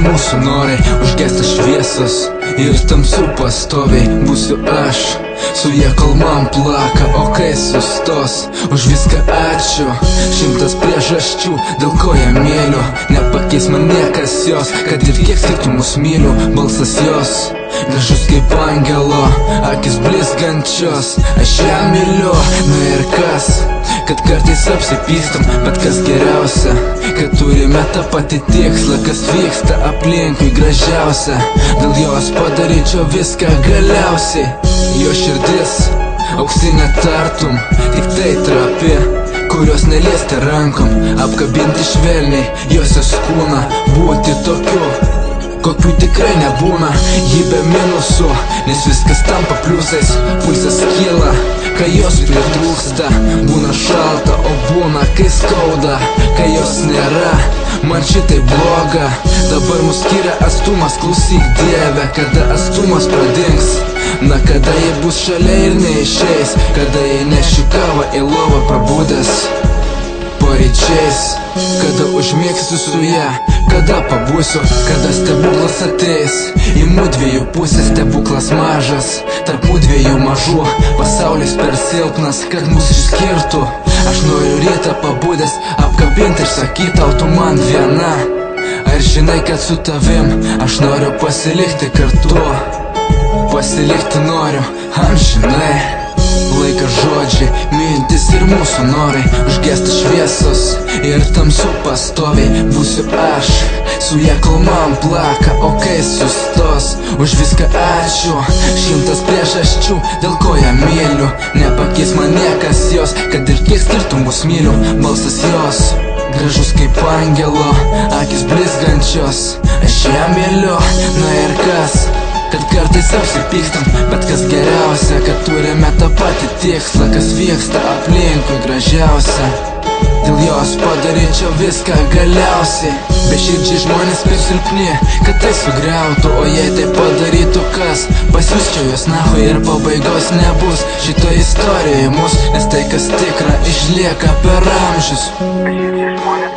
mūsų norai, užgesta šviesos ir tamsu pastoviai būsiu aš. Su ja kol man plaka, o kai sustos, už viską ačiū. 100 priežasčių, dėl ko ją myliu. Nepakeis man niekas jos, kad ir kiek skirtumus myliu. Balsas jos gražus kaip angelo, akis blizgančios, aš ją myliu. Na ir kas, kad kartais apsipystam, bet kas geriausia, kad turime tą patį tikslą, kas vyksta aplinkui gražiausia. Dėl jos padaryčiau viską galiausiai. Jo širdis auksinė tartum, tik tai trapi, kurios neliesti rankom, apkabinti švelniai josios kūną, būti tokiu, kokių tikrai nebūna. Ji be minusų, nes viskas tampa pliusais, pulsas kyla, kai jos pritrūksta. Būna šalta, o būna kai skauda, kai jos nėra, man šitai bloga. Dabar mus skiria atstumas, klausyk Dieve, kada atstumas pradings. Na kada jie bus šalia ir neišeis, kada jie nešiu kavą į lovą prabūdęs paryčiais. Kada užmėgsiu su ją, kada pabūsiu, kada stebuklas ateis. Į mūdviejų pusės stebuklas mažas, tarp mūdviejų mažų. Pasaulis per silpnas, kad mus išskirtų. Aš noriu rytą pabūdęs apkabinti ir sakyt tau, tu man viena. Ar žinai, kad su tavim aš noriu pasilikti kartu? Pasilikti noriu amžinai. Laikas žodžiai, mintis ir mūsų norai, užgesta šviesos ir tamsu pastoviai būsiu aš. Su ja kol man plaka, o kai sustos, už viską ačiū. 100 priežasčių, dėl ko ją myliu. Nepakeis man niekas jos, kad ir kiek skirtumus myliu. Balsas jos gražus kaip angelo, akis blizgančios, aš ją myliu. Na ir kas, kad kartais apsipykstam, bet kas geriausia, kad turime tą patį tikslą, kas vyksta aplinkui gražiausia. Dėl jos padaryčiau viską galiausiai. Beširdžiai žmonės per silpni, kad tai sugriautų, o jei tai padarytų kas, pasiųsčiau jos nahui ir pabaigos nebus šitoj istorijoje mus, nes tai kas tikra išlieka per amžius. Beširdžiai žmonės